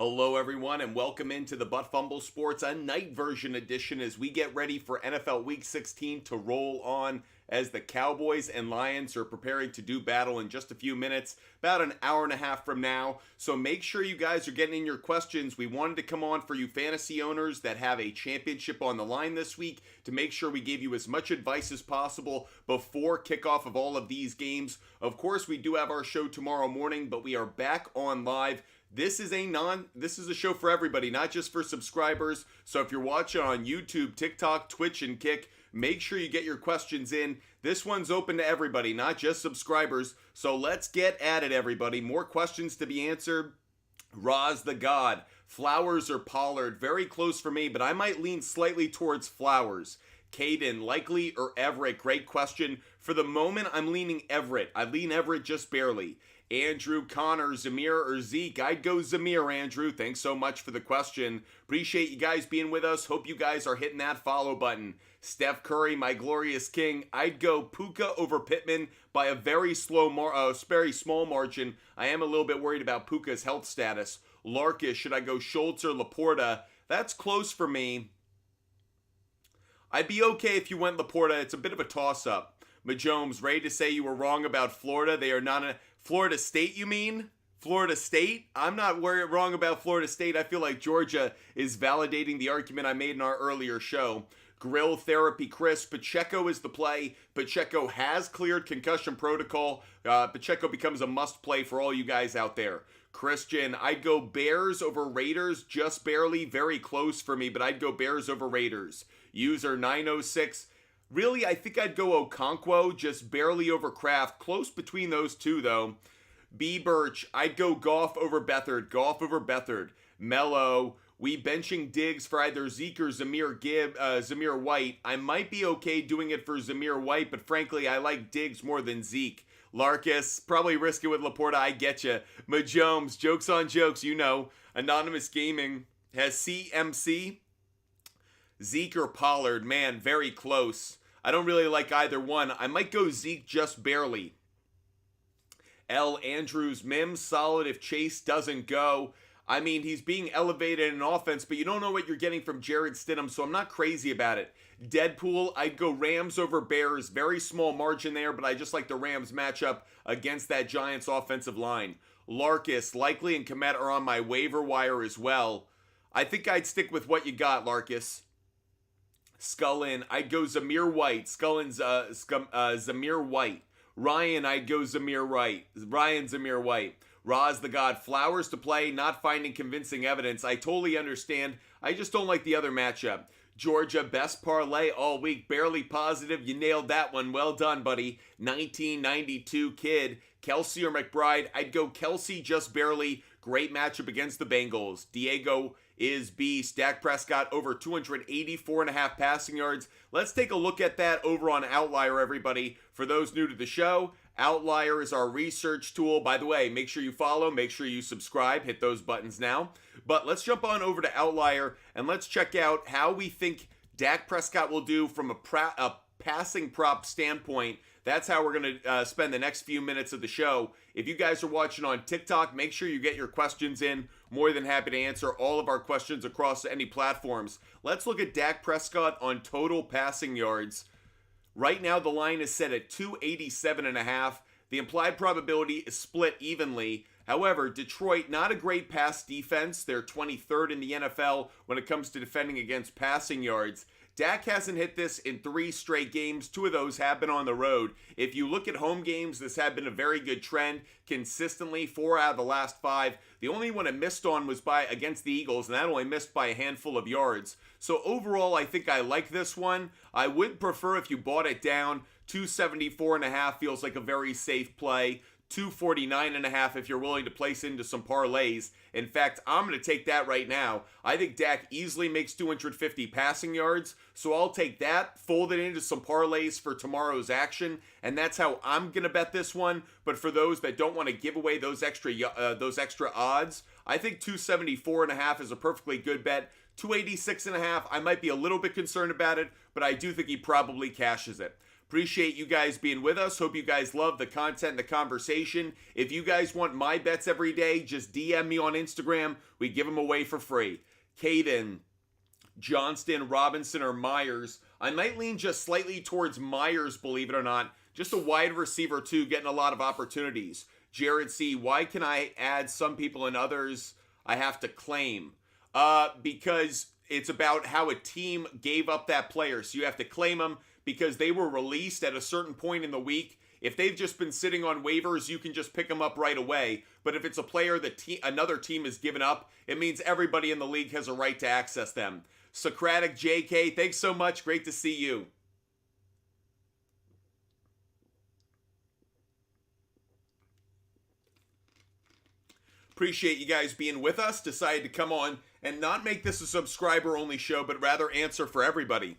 Hello, everyone, and welcome into the Butt Fumble Sports, a night version edition as we get ready for NFL Week 16 to roll on as the Cowboys and Lions are preparing to do battle in just a few minutes, about an hour and a half from now. So make sure you guys are getting in your questions. We wanted to come on for you fantasy owners that have a championship on the line this week to make sure we gave you as much advice as possible before kickoff of all of these games. Of course, we do have our show tomorrow morning, but we are back on live. This is a show for everybody, not just for subscribers. So if you're watching on YouTube, TikTok, Twitch, and Kick, make sure you get your questions in. This one's open to everybody, not just subscribers. So let's get at it, everybody. More questions to be answered. Roz the God, Flowers or Pollard? Very close for me, but I might lean slightly towards Flowers. Caden, Likely or Everett? Great question. For the moment, I'm leaning Everett. I lean Everett just barely. Andrew, Connor, Zamir, or Zeke? I'd go Zamir, Andrew. Thanks so much for the question. Appreciate you guys being with us. Hope you guys are hitting that follow button. Steph Curry, my glorious king. I'd go Puka over Pittman by a very small margin. I am a little bit worried about Puka's health status. Larkish, should I go Schultz or Laporta? That's close for me. I'd be okay if you went Laporta. It's a bit of a toss-up. Majomes, ready to say you were wrong about Florida. They are not a... Florida State, you mean? Florida State? I'm not wrong about Florida State. I feel like Georgia is validating the argument I made in our earlier show. Grill Therapy Chris, Pacheco is the play. Pacheco has cleared concussion protocol. Pacheco becomes a must play for all you guys out there. Christian, I'd go Bears over Raiders, just barely, very close for me, but I'd go Bears over Raiders. User 906, really, I think I'd go Okonkwo, just barely over Kraft. Close between those two, though. B. Birch, I'd go Goff over Beathard. Goff over Beathard. Mello, we benching Diggs for either Zeke or Zamir White. I might be okay doing it for Zamir White, but frankly, I like Diggs more than Zeke. Larkus, probably risk it with Laporta. I get you. Majomes, jokes on jokes, you know. Anonymous Gaming has CMC. Zeke or Pollard, man, very close. I don't really like either one. I might go Zeke just barely. L. Andrews, Mims, solid if Chase doesn't go. I mean, he's being elevated in offense, but you don't know what you're getting from Jared Stidham, so I'm not crazy about it. Deadpool, I'd go Rams over Bears. Very small margin there, but I just like the Rams matchup against that Giants offensive line. Larkus, Likely, and Komet are on my waiver wire as well. I think I'd stick with what you got, Larkus. Scullin, I'd go Zamir White. Scullin's Zamir White. Ryan, I'd go Zamir White. Roz the God, Flowers to play, not finding convincing evidence. I totally understand. I just don't like the other matchup. Georgia, best parlay all week. Barely positive. You nailed that one. Well done, buddy. 1992 kid. Kelsey or McBride? I'd go Kelsey just barely. Great matchup against the Bengals. Diego is beast. Dak Prescott over 284.5 passing yards. Let's take a look at that over on Outlier, everybody. For those new to the show, Outlier is our research tool. By the way, make sure you follow, make sure you subscribe, hit those buttons now. But let's jump on over to Outlier and let's check out how we think Dak Prescott will do from a passing prop standpoint. That's how we're going to spend the next few minutes of the show. If you guys are watching on TikTok, make sure you get your questions in. More than happy to answer all of our questions across any platforms. Let's look at Dak Prescott on total passing yards. Right now, the line is set at 287.5. The implied probability is split evenly. However, Detroit, not a great pass defense. They're 23rd in the NFL when it comes to defending against passing yards. Dak hasn't hit this in 3 straight games. 2 of those have been on the road. If you look at home games, this had been a very good trend. Consistently, 4 out of the last 5. The only one it missed on was against the Eagles, and that only missed by a handful of yards. So overall, I think I like this one. I would prefer if you bought it down. 274.5 feels like a very safe play. 249.5 if you're willing to place into some parlays. In fact, I'm going to take that right now. I think Dak easily makes 250 passing yards, so I'll take that, fold it into some parlays for tomorrow's action, and that's how I'm going to bet this one. But for those that don't want to give away those extra odds, I think 274.5 is a perfectly good bet. 286.5, I might be a little bit concerned about it, but I do think he probably cashes it. Appreciate you guys being with us. Hope you guys love the content and the conversation. If you guys want my bets every day, just DM me on Instagram. We give them away for free. Caden, Johnston, Robinson, or Myers. I might lean just slightly towards Myers, believe it or not. Just a wide receiver, too, getting a lot of opportunities. Jared C., why can I add some people and others I have to claim? Because it's about how a team gave up that player. So you have to claim them because they were released at a certain point in the week. If they've just been sitting on waivers, you can just pick them up right away. But if it's a player that another team has given up, it means everybody in the league has a right to access them. Socratic JK, thanks so much. Great to see you. Appreciate you guys being with us. Decided to come on and not make this a subscriber-only show, but rather answer for everybody.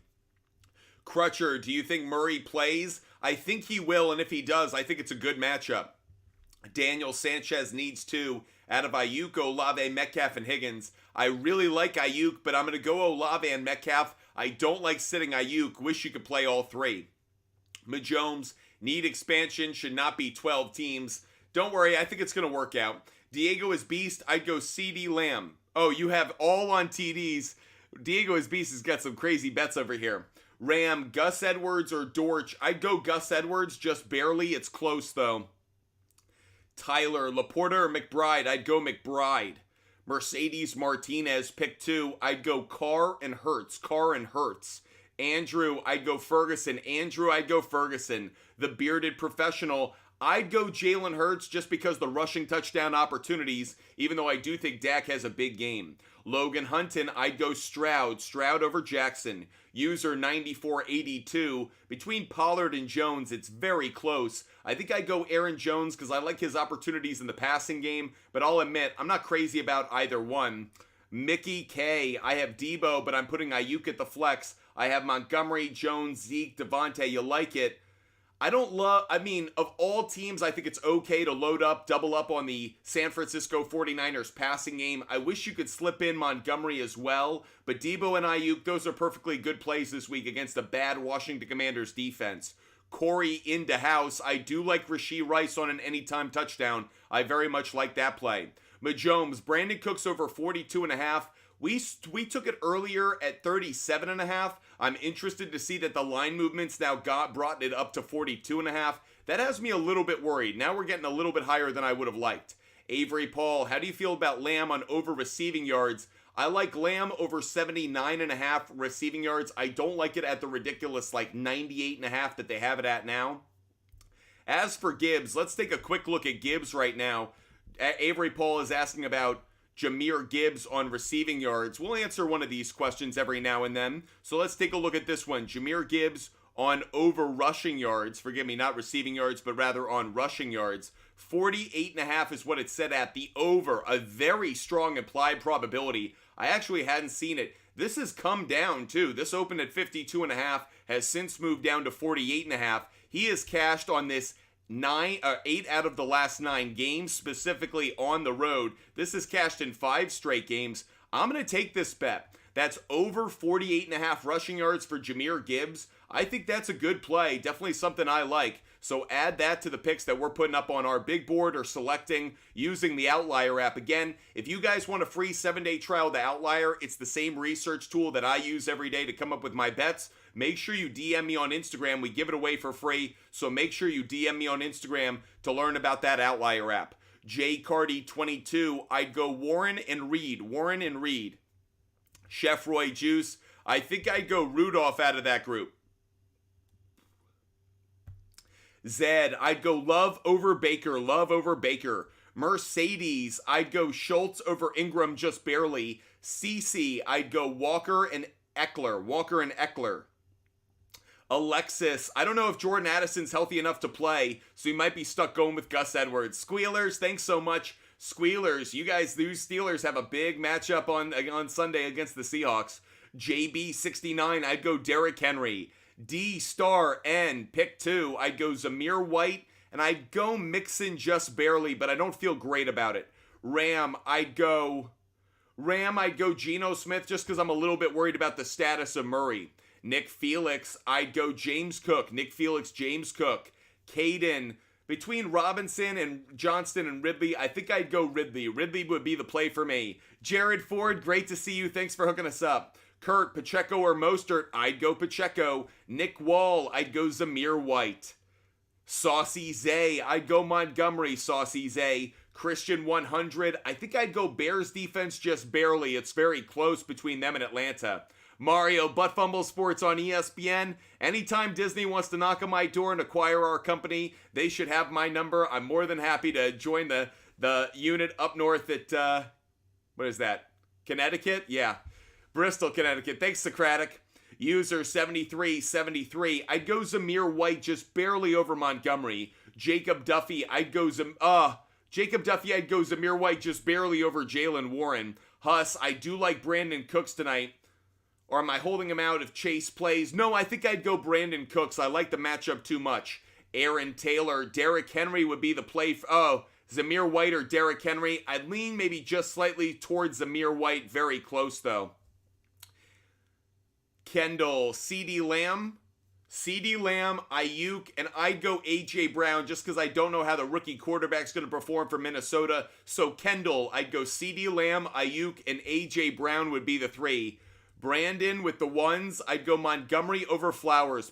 Crutcher, do you think Murray plays? I think he will, and if he does, I think it's a good matchup. Daniel Sanchez needs 2 out of Ayuk, Olave, Metcalf, and Higgins. I really like Ayuk, but I'm going to go Olave and Metcalf. I don't like sitting Ayuk. Wish you could play all 3. Majomes, need expansion, should not be 12 teams. Don't worry, I think it's going to work out. Diego is beast. I'd go CD Lamb. Oh, you have all on TDs. Diego is beast has got some crazy bets over here. Ram, Gus Edwards or Dortch. I'd go Gus Edwards, just barely. It's close, though. Tyler, Laporta or McBride. I'd go McBride. Mercedes Martinez, pick 2. I'd go Carr and Hurts. Carr and Hurts. Andrew, I'd go Ferguson. Andrew, I'd go Ferguson. The bearded professional, I'd go Jalen Hurts just because the rushing touchdown opportunities, even though I do think Dak has a big game. Logan Hunton, I'd go Stroud. Stroud over Jackson. User 9482. Between Pollard and Jones, it's very close. I think I'd go Aaron Jones because I like his opportunities in the passing game, but I'll admit, I'm not crazy about either one. Mickey K, I have Debo, but I'm putting Ayuk at the flex. I have Montgomery, Jones, Zeke, Devontae. You like it? Of all teams, I think it's okay to load up, double up on the San Francisco 49ers passing game. I wish you could slip in Montgomery as well, but Debo and Ayuk, those are perfectly good plays this week against a bad Washington Commanders defense. Corey into house. I do like Rashee Rice on an anytime touchdown. I very much like that play. Majomes, Brandon Cooks over 42.5. We took it earlier at 37.5. I'm interested to see that the line movements now brought it up to 42.5. That has me a little bit worried. Now we're getting a little bit higher than I would have liked. Avery Paul, how do you feel about Lamb on over receiving yards? I like Lamb over 79.5 receiving yards. I don't like it at the ridiculous 98.5 that they have it at now. As for Gibbs, let's take a quick look at Gibbs right now. Avery Paul is asking about Jahmyr Gibbs on receiving yards. We'll answer one of these questions every now and then. So let's take a look at this one. Jahmyr Gibbs on over rushing yards. Forgive me, not receiving yards, but rather on rushing yards. 48.5 is what it's set at. The over, a very strong implied probability. I actually hadn't seen it. This has come down too. This opened at 52.5, has since moved down to 48.5. He is cashed on this 8 out of the last 9 games, specifically on the road. This is cashed in 5 straight games. I'm going to take this bet. That's over 48.5 rushing yards for Jahmyr Gibbs. I think that's a good play. Definitely something I like. So add that to the picks that we're putting up on our big board or selecting using the Outlier app. Again, if you guys want a free 7-day trial of the Outlier, it's the same research tool that I use every day to come up with my bets. Make sure you DM me on Instagram. We give it away for free. So make sure you DM me on Instagram to learn about that Outlier app. J Cardi 22, I'd go Warren and Reed. Warren and Reed. Chef Roy Juice, I think I'd go Rudolph out of that group. Zed, I'd go Love over Baker. Love over Baker. Mercedes, I'd go Schultz over Ingram just barely. CC, I'd go Walker and Eckler. Walker and Eckler. Alexis, I don't know if Jordan Addison's healthy enough to play, so he might be stuck going with Gus Edwards. Squealers, thanks so much. Squealers, you guys, these Steelers have a big matchup on Sunday against the Seahawks. JB69, I'd go Derrick Henry. D star N, pick 2, I'd go Zamir White, and I'd go Mixon just barely, but I don't feel great about it. Ram, I'd go Geno Smith just because I'm a little bit worried about the status of Murray. Nick Felix, I'd go James Cook. Nick Felix, James Cook. Caden, between Robinson and Johnston and Ridley, I think I'd go Ridley. Ridley would be the play for me. Jared Ford, great to see you. Thanks for hooking us up. Kurt, Pacheco or Mostert, I'd go Pacheco. Nick Wall, I'd go Zamir White. Saucy Zay, I'd go Montgomery. Saucy Zay. Christian 100, I think I'd go Bears defense just barely. It's very close between them and Atlanta. Mario, Butt Fumble Sports on ESPN. Anytime Disney wants to knock on my door and acquire our company, they should have my number. I'm more than happy to join the unit up north at, what is that? Connecticut? Yeah. Bristol, Connecticut. Thanks, Socratic. User 7373. I'd go Zamir White just barely over Montgomery. Jacob Duffy, I'd go I'd go Zamir White just barely over Jalen Warren. Huss, I do like Brandon Cooks tonight. Or am I holding him out if Chase plays? No, I think I'd go Brandon Cooks. I like the matchup too much. Aaron Taylor, Derrick Henry would be the play. Zamir White or Derrick Henry. I'd lean maybe just slightly towards Zamir White. Very close, though. Kendall, CeeDee Lamb, Ayuk, and I'd go A.J. Brown just because I don't know how the rookie quarterback's going to perform for Minnesota. So Kendall, I'd go CeeDee Lamb, Ayuk, and A.J. Brown would be the three. Brandon with the ones, I'd go Montgomery over Flowers.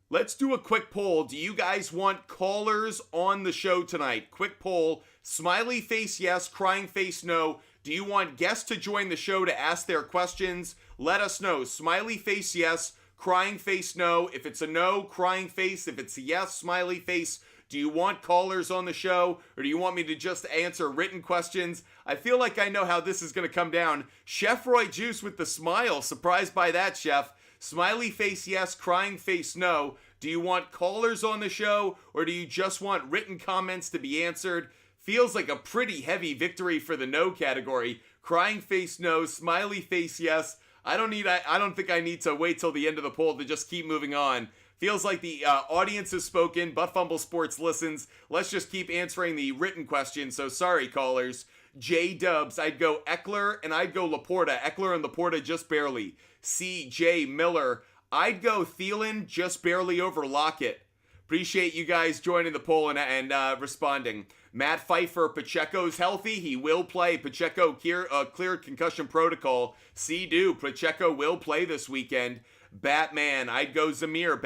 Let's do a quick poll. Do you guys want callers on the show tonight? Quick poll. Smiley face yes, crying face no. Do you want guests to join the show to ask their questions? Let us know. Smiley face yes, crying face no. If it's a no, crying face. If it's a yes, smiley face. Do you want callers on the show, or do you want me to just answer written questions? I feel like I know how this is going to come down. Chef Roy Juice with the smile. Surprised by that, Chef. Smiley face yes, crying face no. Do you want callers on the show, or do you just want written comments to be answered? Feels like a pretty heavy victory for the no category. Crying face no, smiley face yes. I don't think I need to wait till the end of the poll to just keep moving on. Feels like the audience has spoken. Butt Fumble Sports listens. Let's just keep answering the written questions. So sorry, callers. J Dubs, I'd go Eckler and I'd go Laporta. Eckler and Laporta just barely. C.J. Miller, I'd go Thielen just barely over Lockett. Appreciate you guys joining the poll and responding. Matt Pfeiffer, Pacheco's healthy. He will play. Pacheco cleared concussion protocol. C-Do, Pacheco will play this weekend. Batman, I'd go Zamir.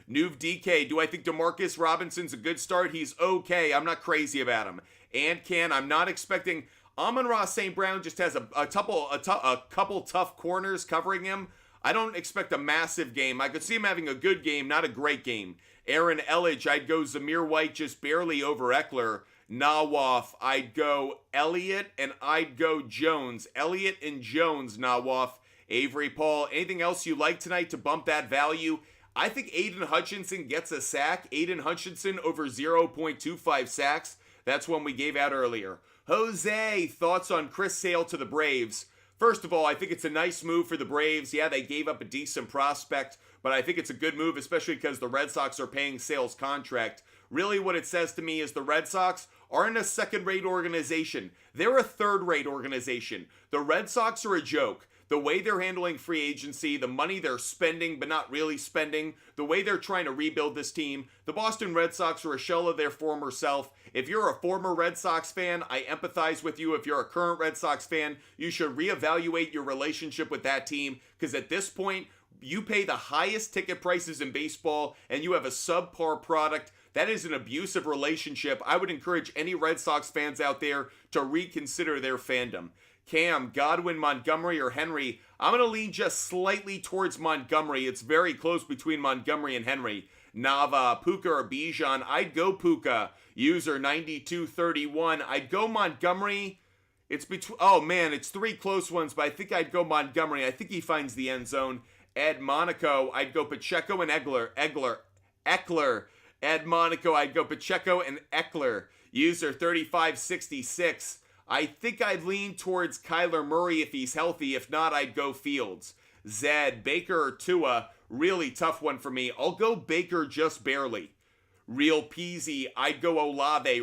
Nuv DK, do I think Demarcus Robinson's a good start? He's okay. I'm not crazy about him. And I'm not expecting. Amon-Ra St. Brown just has a couple tough corners covering him. I don't expect a massive game. I could see him having a good game, not a great game. Aaron Elledge, I'd go Zamir White just barely over Eckler. Nawaf, I'd go Elliott and I'd go Jones. Elliott and Jones, Nawaf. Avery Paul, anything else you like tonight to bump that value? I think Aiden Hutchinson gets a sack. Aiden Hutchinson over 0.25 sacks. That's one we gave out earlier. Jose, thoughts on Chris Sale to the Braves? First of all, I think it's a nice move for the Braves. Yeah, they gave up a decent prospect, but I think it's a good move, especially because the Red Sox are paying Sale's contract. Really what it says to me is the Red Sox aren't a second-rate organization. They're a third-rate organization. The Red Sox are a joke. The way they're handling free agency, the money they're spending but not really spending, the way they're trying to rebuild this team, the Boston Red Sox are a shell of their former self. If you're a former Red Sox fan, I empathize with you. If you're a current Red Sox fan, you should reevaluate your relationship with that team, because at this point, you pay the highest ticket prices in baseball and you have a subpar product. That is an abusive relationship. I would encourage any Red Sox fans out there to reconsider their fandom. Cam, Godwin, Montgomery, or Henry? I'm going to lean just slightly towards Montgomery. It's very close between Montgomery and Henry. Nava, Puka, or Bijan? I'd go Puka. User 9231. I'd go Montgomery. It's three close ones, but I think I'd go Montgomery. I think he finds the end zone. Ed Monaco, I'd go Pacheco and Eckler. Ed Monaco, I'd go Pacheco and Eckler. User 3566. I think I'd lean towards Kyler Murray if he's healthy. If not, I'd go Fields. Zed, Baker or Tua, really tough one for me. I'll go Baker just barely. Real Peasy, I'd go Olave.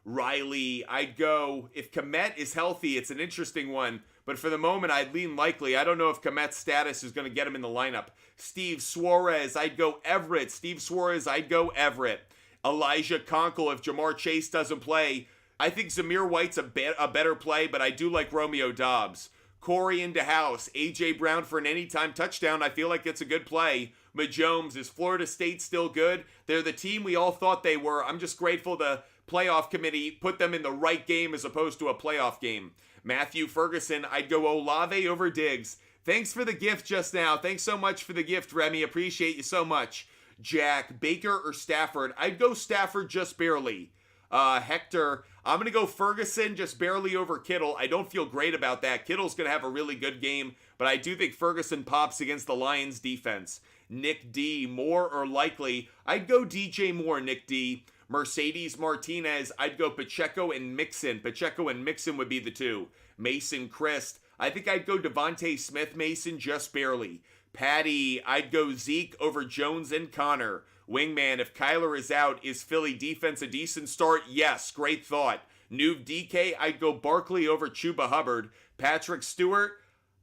Riley, I'd go, if Kmet is healthy, it's an interesting one, but for the moment, I'd lean likely. I don't know if Komet's status is going to get him in the lineup. Steve Suarez, I'd go Everett. Steve Suarez, I'd go Everett. Elijah Conkle, if Jamar Chase doesn't play. I think Zamir White's a better play, but I do like Romeo Dobbs. Corey into house. A.J. Brown for an anytime touchdown. I feel like it's a good play. Mahomes, is Florida State still good? They're the team we all thought they were. I'm just grateful the playoff committee put them in the right game as opposed to a playoff game. Matthew Ferguson, I'd go Olave over Diggs. Thanks for the gift just now. Thanks so much for the gift, Remy. Appreciate you so much. Jack, Baker or Stafford? I'd go Stafford just barely. Hector, I'm going to go Ferguson just barely over Kittle. I don't feel great about that. Kittle's going to have a really good game, but I do think Ferguson pops against the Lions defense. Nick D, Moore or likely? I'd go DJ Moore, Nick D. Mercedes Martinez, I'd go Pacheco and Mixon. Pacheco and Mixon would be the two. Mason Christ, I think I'd go Devontae Smith Mason just barely. Patty, I'd go Zeke over Jones and Connor. Wingman, if Kyler is out, is Philly defense a decent start? Yes, great thought. Noob DK, I'd go Barkley over Chuba Hubbard. Patrick Stewart,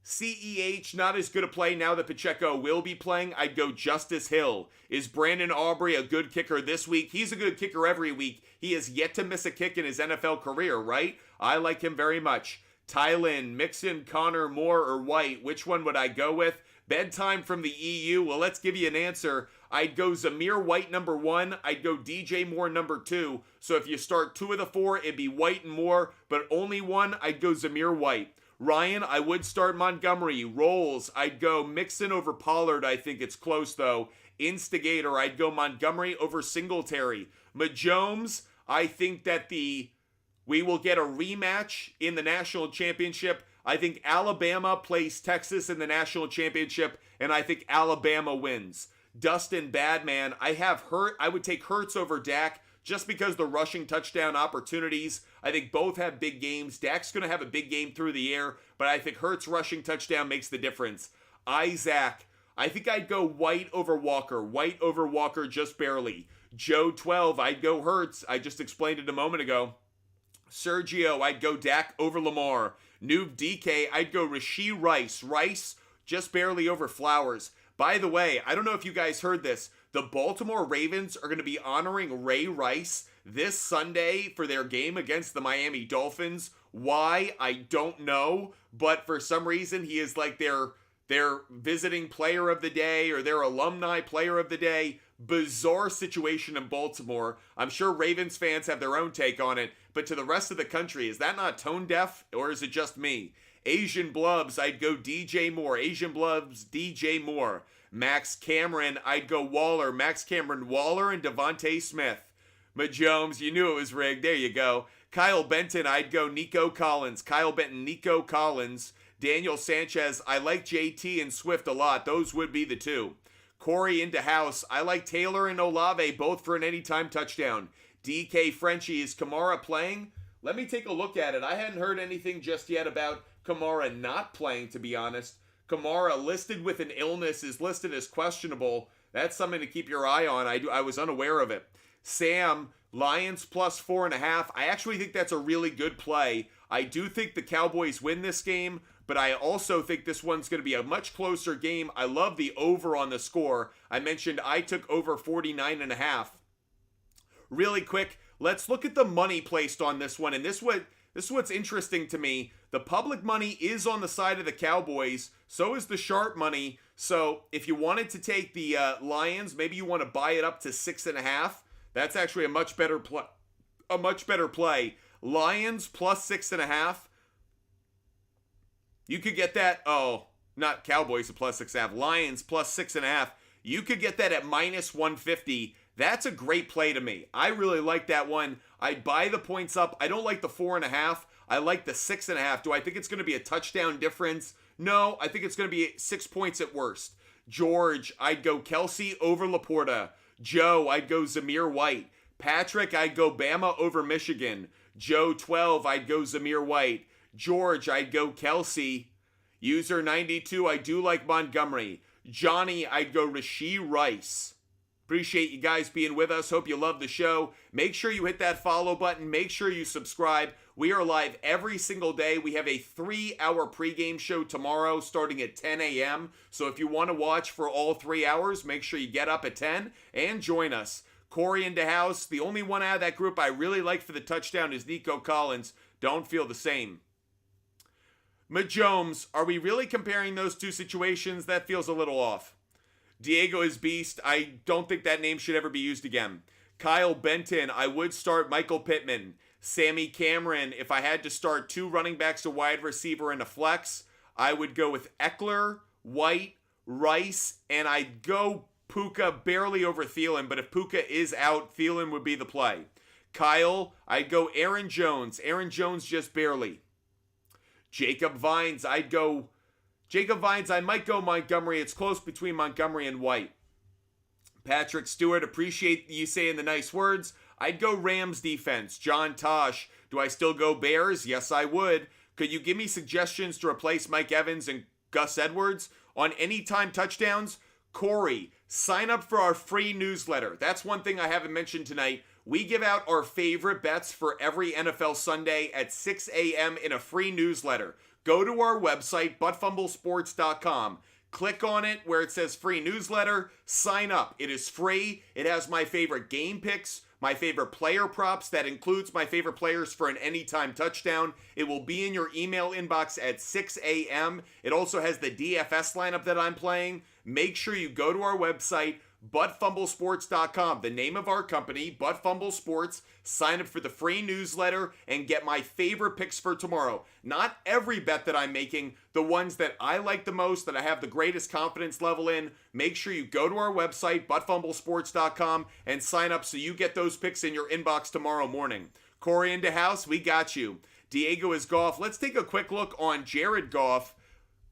CEH, not as good a play now that Pacheco will be playing. I'd go Justice Hill. Is Brandon Aubrey a good kicker this week? He's a good kicker every week. He has yet to miss a kick in his NFL career, right? I like him very much. Tylen, Mixon, Connor, Moore, or White, which one would I go with? Bedtime from the EU, well, let's give you an answer. I'd go Zamir White number 1. I'd go DJ Moore number 2. So if you start 2 of the 4, it'd be White and Moore, but only one, I'd go Zamir White. Ryan, I would start Montgomery. Rolls, I'd go Mixon over Pollard. I think it's close, though. Instigator, I'd go Montgomery over Singletary. Mahomes, I think that we will get a rematch in the national championship. I think Alabama plays Texas in the national championship, and I think Alabama wins. Dustin Badman, I would take Hurts over Dak just because the rushing touchdown opportunities. I think both have big games. Dak's going to have a big game through the air, but I think Hurts rushing touchdown makes the difference. Isaac, I think I'd go White over Walker. White over Walker just barely. Joe 12, I'd go Hurts. I just explained it a moment ago. Sergio, I'd go Dak over Lamar. Noob DK, I'd go Rashee Rice. Rice just barely over Flowers. By the way, I don't know if you guys heard this. The Baltimore Ravens are going to be honoring Ray Rice this Sunday for their game against the Miami Dolphins. Why? I don't know. But for some reason, he is like their visiting player of the day or their alumni player of the day. Bizarre situation in Baltimore. I'm sure Ravens fans have their own take on it, but to the rest of the country, is that not tone deaf or is it just me? Asian Blubs, I'd go DJ Moore. Asian Blubs, DJ Moore. Max Cameron, I'd go Waller. Max Cameron, Waller, and Devontae Smith. Mahomes, you knew it was rigged. There you go. Kyle Benton, I'd go Nico Collins. Kyle Benton, Nico Collins. Daniel Sanchez, I like JT and Swift a lot. Those would be the two. Corey into house. I like Taylor and Olave, both for an anytime touchdown. DK Frenchie, is Kamara playing? Let me take a look at it. I hadn't heard anything just yet about Kamara not playing, to be honest. Kamara listed with an illness, is listed as questionable. That's something to keep your eye on. I was unaware of it. Sam, Lions plus 4.5. I actually think that's a really good play. I do think the Cowboys win this game, but I also think this one's going to be a much closer game. I love the over on the score. I mentioned I took over 49.5. Really quick, let's look at the money placed on this one. And this is what's interesting to me. The public money is on the side of the Cowboys. So is the sharp money. So if you wanted to take the Lions, maybe you want to buy it up to 6.5. That's actually a much better play. Lions plus 6.5. You could get that. Oh, not Cowboys at plus 6.5. Lions plus 6.5. You could get that at minus 150. That's a great play to me. I really like that one. I'd buy the points up. I don't like the 4.5. I like the 6.5. Do I think it's going to be a touchdown difference? No, I think it's going to be 6 points at worst. George, I'd go Kelsey over Laporta. Joe, I'd go Zamir White. Patrick, I'd go Bama over Michigan. Joe 12, I'd go Zamir White. George, I'd go Kelsey. User 92, I do like Montgomery. Johnny, I'd go Rashee Rice. Appreciate you guys being with us. Hope you love the show. Make sure you hit that follow button. Make sure you subscribe. We are live every single day. We have a 3-hour pregame show tomorrow starting at 10 a.m. So if you want to watch for all 3 hours, make sure you get up at 10 and join us. Corey in the house. The only one out of that group I really like for the touchdown is Nico Collins. Don't feel the same. Majomes, are we really comparing those two situations? That feels a little off. Diego is beast. I don't think that name should ever be used again. Kyle Benton, I would start Michael Pittman. Sammy Cameron, if I had to start 2 running backs, a wide receiver, and a flex, I would go with Eckler, White, Rice, and I'd go Puka barely over Thielen, but if Puka is out, Thielen would be the play. Kyle, I'd go Aaron Jones. Aaron Jones just barely. Jacob Vines, I might go Montgomery. It's close between Montgomery and White. Patrick Stewart, appreciate you saying the nice words. I'd go Rams defense. John Tosh, do I still go Bears? Yes, I would. Could you give me suggestions to replace Mike Evans and Gus Edwards? On anytime touchdowns, Corey, sign up for our free newsletter. That's one thing I haven't mentioned tonight. We give out our favorite bets for every NFL Sunday at 6 a.m. in a free newsletter. Go to our website, buttfumblesports.com. Click on it where it says free newsletter. Sign up. It is free. It has my favorite game picks, my favorite player props. That includes my favorite players for an anytime touchdown. It will be in your email inbox at 6 a.m. It also has the DFS lineup that I'm playing. Make sure you go to our website, buttfumblesports.com, the name of our company, Buttfumble Sports. Sign up for the free newsletter and get my favorite picks for tomorrow. Not every bet that I'm making, the ones that I like the most, that I have the greatest confidence level in. Make sure you go to our website, buttfumblesports.com, and sign up so you get those picks in your inbox tomorrow morning. Corey into house, we got you. Diego is Goff. Let's take a quick look on Jared Goff.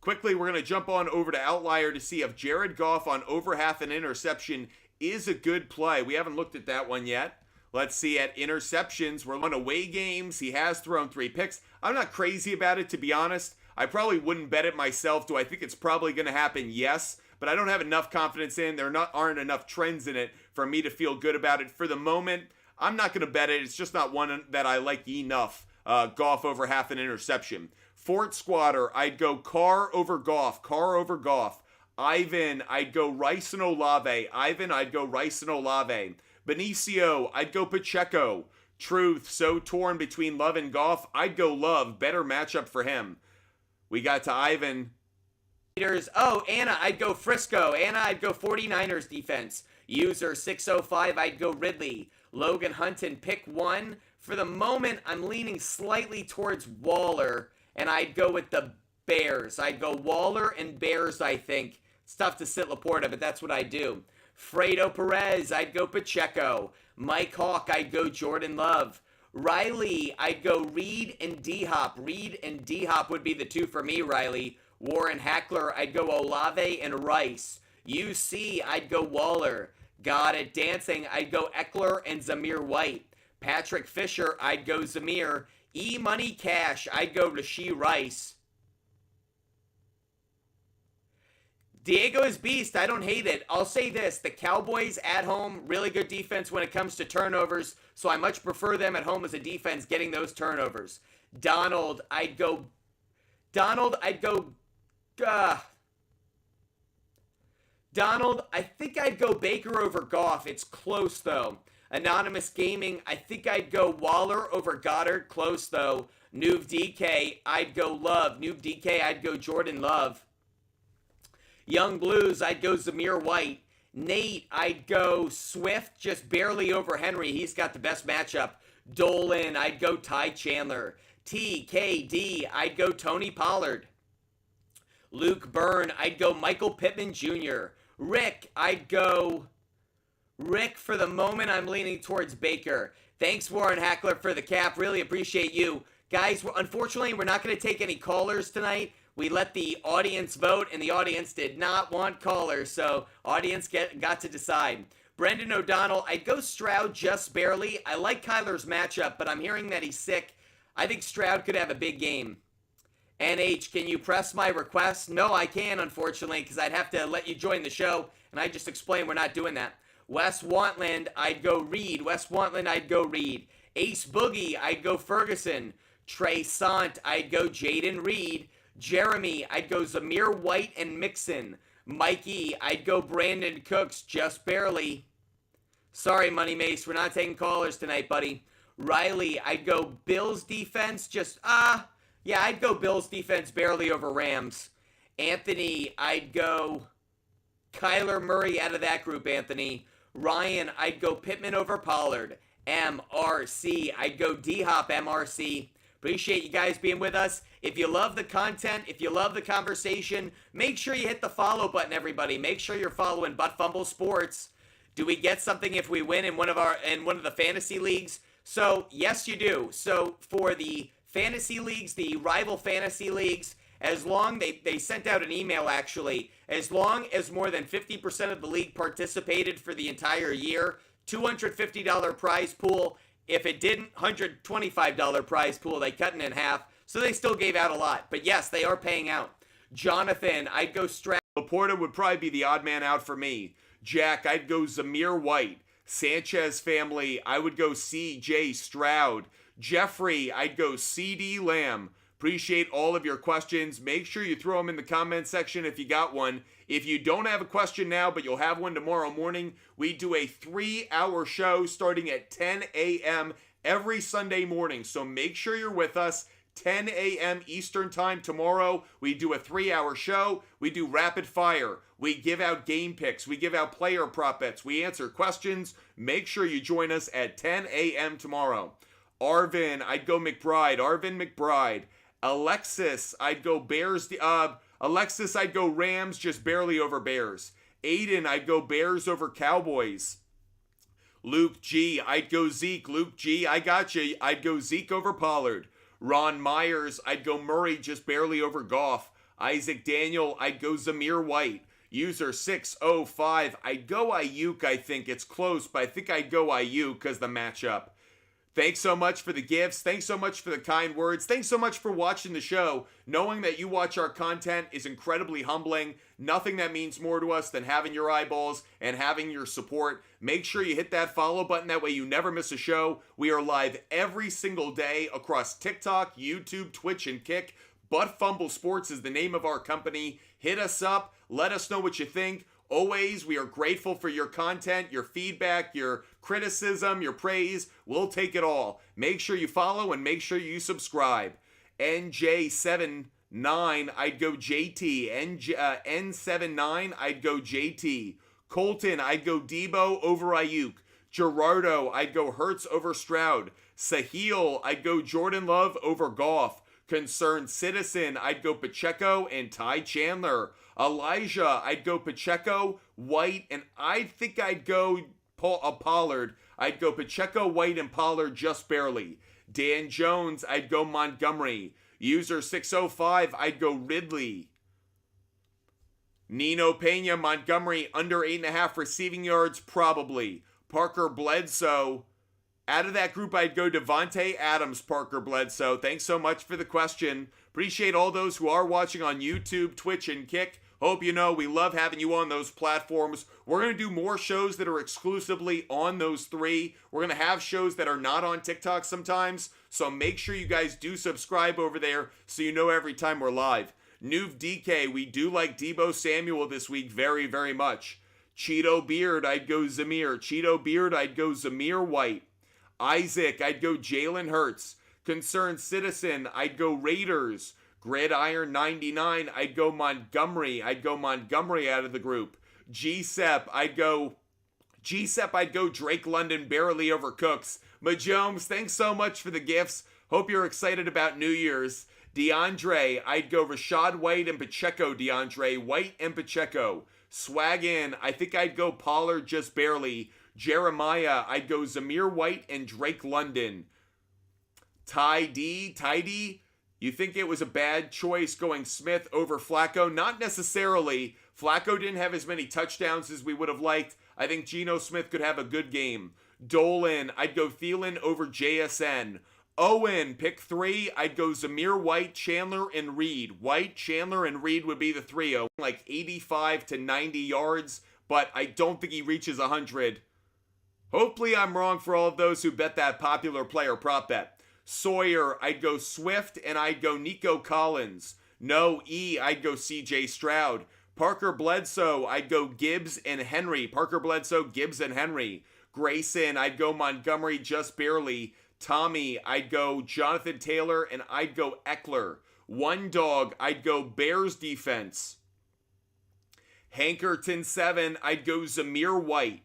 Quickly, we're going to jump on over to Outlier to see if Jared Goff on over half an interception is a good play. We haven't looked at that one yet. Let's see at interceptions. We're on away games. He has thrown 3 picks. I'm not crazy about it, to be honest. I probably wouldn't bet it myself. Do I think it's probably going to happen? Yes. But I don't have enough confidence in. Aren't enough trends in it for me to feel good about it. For the moment, I'm not going to bet it. It's just not one that I like enough. Goff over half an interception. Fort Squatter, I'd go Carr over Goff. Carr over Goff. Ivan, I'd go Rice and Olave. Ivan, I'd go Rice and Olave. Benicio, I'd go Pacheco. Truth, so torn between Love and Goff. I'd go Love. Better matchup for him. We got to Ivan. Oh, Anna, I'd go Frisco. Anna, I'd go 49ers defense. User 605, I'd go Ridley. Logan Hunton, pick one. For the moment, I'm leaning slightly towards Waller, and I'd go with the Bears. I'd go Waller and Bears, I think. It's tough to sit Laporta, but that's what I do. Fredo Perez, I'd go Pacheco. Mike Hawk, I'd go Jordan Love. Riley, I'd go Reed and D-Hop. Reed and D-Hop would be the 2 for me, Riley. Warren Hackler, I'd go Olave and Rice. UC, I'd go Waller. Got it dancing, I'd go Eckler and Zamir White. Patrick Fisher, I'd go Zamir. E-Money Cash, I'd go Rashee Rice. Diego is beast. I don't hate it. I'll say this. The Cowboys at home, really good defense when it comes to turnovers, so I much prefer them at home as a defense getting those turnovers. Donald, I think I'd go Baker over Goff. It's close, though. Anonymous Gaming, I think I'd go Waller over Goddard. Close, though. Noob DK, I'd go Love. Noob DK, I'd go Jordan Love. Young Blues, I'd go Zamir White. Nate, I'd go Swift, just barely over Henry. He's got the best matchup. Dolan, I'd go Ty Chandler. TKD, I'd go Tony Pollard. Luke Byrne, I'd go Michael Pittman Jr. Rick, I'd go Rick. For the moment, I'm leaning towards Baker. Thanks, Warren Hackler, for the cap. Really appreciate you. Guys, unfortunately, we're not going to take any callers tonight. We let the audience vote, and the audience did not want callers, so audience got to decide. Brendan O'Donnell, I'd go Stroud just barely. I like Kyler's matchup, but I'm hearing that he's sick. I think Stroud could have a big game. NH, can you press my request? No, I can't, unfortunately, because I'd have to let you join the show, and I just explained we're not doing that. Wes Wantland, I'd go Reed. Wes Wantland, I'd go Reed. Ace Boogie, I'd go Ferguson. Trey Sant, I'd go Jaden Reed. Jeremy, I'd go Zamir White and Mixon. Mikey, I'd go Brandon Cooks, just barely. Sorry, Money Mace, we're not taking callers tonight, buddy. Riley, I'd go Bills defense, I'd go Bills defense barely over Rams. Anthony, I'd go Kyler Murray out of that group, Anthony. Ryan, I'd go Pittman over Pollard. MRC, I'd go D-Hop MRC. Appreciate you guys being with us. If you love the content, if you love the conversation, make sure you hit the follow button, everybody. Make sure you're following Butt Fumble Sports. Do we get something if we win in one of the fantasy leagues? So, yes, you do. So, for the fantasy leagues, the rival fantasy leagues, they sent out an email actually, as long as more than 50% of the league participated for the entire year, $250 prize pool. If it didn't, $125 prize pool. They cut it in half, so they still gave out a lot. But yes, they are paying out. Jonathan, I'd go Stroud. Laporta would probably be the odd man out for me. Jack, I'd go Zamir White. Sanchez family, I would go C.J. Stroud. Jeffrey, I'd go C.D. Lamb. Appreciate all of your questions. Make sure you throw them in the comment section if you got one. If you don't have a question now, but you'll have one tomorrow morning, we do a 3-hour show starting at 10 a.m. every Sunday morning. So make sure you're with us. 10 a.m. Eastern time tomorrow. We do a 3-hour show. We do rapid fire. We give out game picks. We give out player prop bets. We answer questions. Make sure you join us at 10 a.m. tomorrow. Arvin, I'd go McBride. Arvin McBride. Alexis, I'd go Bears. Alexis, I'd go Rams, just barely over Bears. Aiden, I'd go Bears over Cowboys. Luke G, I'd go Zeke. Luke G, I got you. I'd go Zeke over Pollard. Ron Myers, I'd go Murray, just barely over Goff. Isaac Daniel, I'd go Zamir White. User 605, I'd go Ayuk, I think. It's close, but I think I'd go Ayuk because the matchup. Thanks so much for the gifts. Thanks so much for the kind words. Thanks so much for watching the show. Knowing that you watch our content is incredibly humbling. Nothing that means more to us than having your eyeballs and having your support. Make sure you hit that follow button. That way you never miss a show. We are live every single day across TikTok, YouTube, Twitch, and Kick. Butt Fumble Sports is the name of our company. Hit us up. Let us know what you think. Always, we are grateful for your content, your feedback, your criticism, your praise. We'll take it all. Make sure you follow and make sure you subscribe. NJ79, I'd go JT. N79, I'd go JT. Colton, I'd go Debo over Ayuk. Gerardo, I'd go Hurts over Stroud. Sahil, I'd go Jordan Love over Goff. Concerned Citizen, I'd go Pacheco and Ty Chandler. Elijah, I'd go Pacheco, White, and I think I'd go Pollard. I'd go Pacheco, White, and Pollard just barely. Dan Jones, I'd go Montgomery. User 605, I'd go Ridley. Nino Pena, Montgomery, under 8.5 receiving yards, probably. Parker Bledsoe. Out of that group, I'd go Devontae Adams, Parker Bledsoe. Thanks so much for the question. Appreciate all those who are watching on YouTube, Twitch, and Kick. Hope you know we love having you on those platforms. We're going to do more shows that are exclusively on those three. We're going to have shows that are not on TikTok sometimes. So make sure you guys do subscribe over there so you know every time we're live. Nuv DK, we do like Debo Samuel this week very, very much. Cheeto Beard, I'd go Zamir. Cheeto Beard, I'd go Zamir White. Isaac, I'd go Jalen Hurts. Concerned Citizen, I'd go Raiders. Gridiron 99, I'd go Montgomery. I'd go Montgomery out of the group. GSEP, I'd go Drake London barely over Cooks. Majomes, thanks so much for the gifts. Hope you're excited about New Year's. DeAndre, I'd go Rashad White and Pacheco. DeAndre, White and Pacheco. Swaggin, I think I'd go Pollard just barely. Jeremiah, I'd go Zamir White and Drake London. Ty D, you think it was a bad choice going Smith over Flacco? Not necessarily. Flacco didn't have as many touchdowns as we would have liked. I think Geno Smith could have a good game. Dolan, I'd go Thielen over JSN. Owen, pick 3. I'd go Zamir White, Chandler, and Reed. White, Chandler, and Reed would be the trio. Like 85 to 90 yards. but I don't think he reaches 100. Hopefully I'm wrong for all of those who bet that popular player prop bet. Sawyer, I'd go Swift, and I'd go Nico Collins. No E, I'd go CJ Stroud. Parker Bledsoe, I'd go Gibbs and Henry. Parker Bledsoe, Gibbs and Henry. Grayson, I'd go Montgomery just barely. Tommy, I'd go Jonathan Taylor, and I'd go Eckler. One Dog, I'd go Bears defense. Hankerton 7, I'd go Zamir White.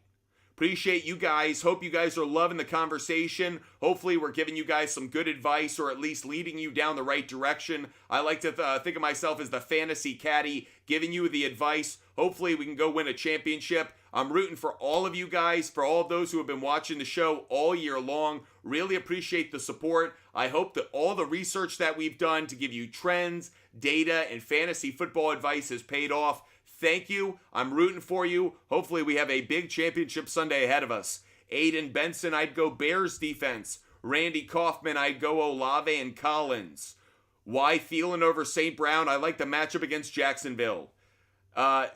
Appreciate you guys. Hope you guys are loving the conversation. Hopefully we're giving you guys some good advice, or at least leading you down the right direction. I like to think of myself as the fantasy caddy, giving you the advice. Hopefully we can go win a championship. I'm rooting for all of you guys, for all of those who have been watching the show all year long. Really appreciate the support. I hope that all the research that we've done to give you trends, data, and fantasy football advice has paid off. Thank you. I'm rooting for you. Hopefully we have a big championship Sunday ahead of us. Aiden Benson, I'd go Bears defense. Randy Kaufman, I'd go Olave and Collins. Y Thielen over St. Brown, I like the matchup against Jacksonville.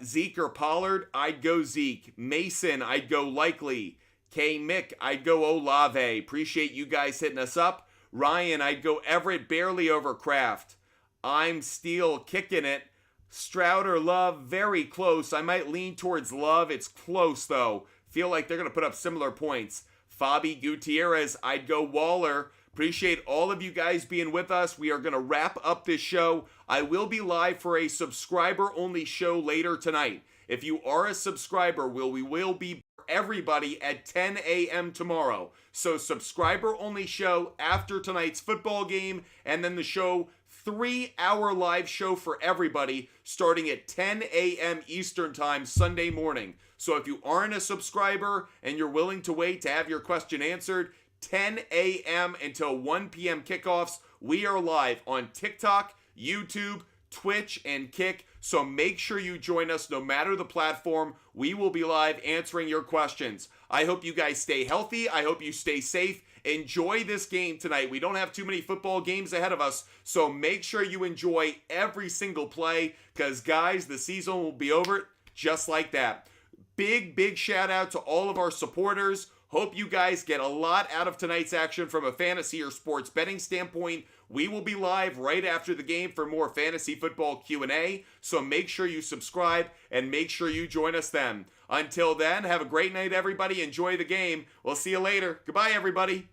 Zeke or Pollard, I'd go Zeke. Mason, I'd go Likely. K. Mick, I'd go Olave. Appreciate you guys hitting us up. Ryan, I'd go Everett barely over Kraft. I'm still kicking it. Stroud or Love, very close. I might lean towards Love. It's close, though. Feel like they're going to put up similar points. Fabi Gutierrez, I'd go Waller. Appreciate all of you guys being with us. We are going to wrap up this show. I will be live for a subscriber-only show later tonight. If you are a subscriber, we will be everybody at 10 a.m. tomorrow. So subscriber-only show after tonight's football game, and then the show 3-hour live show for everybody starting at 10 a.m. Eastern Time Sunday morning. So if you aren't a subscriber and you're willing to wait to have your question answered, 10 a.m. until 1 p.m. kickoffs, we are live on TikTok, YouTube, Twitch, and Kick. So make sure you join us no matter the platform. We will be live answering your questions. I hope you guys stay healthy. I hope you stay safe. Enjoy this game tonight. We don't have too many football games ahead of us, so make sure you enjoy every single play, because, guys, the season will be over just like that. Big shout out to all of our supporters. Hope you guys get a lot out of tonight's action from a fantasy or sports betting standpoint. We will be live right after the game for more fantasy football Q&A, so make sure you subscribe and make sure you join us then. Until then, have a great night, everybody. Enjoy the game. We'll see you later. Goodbye, everybody.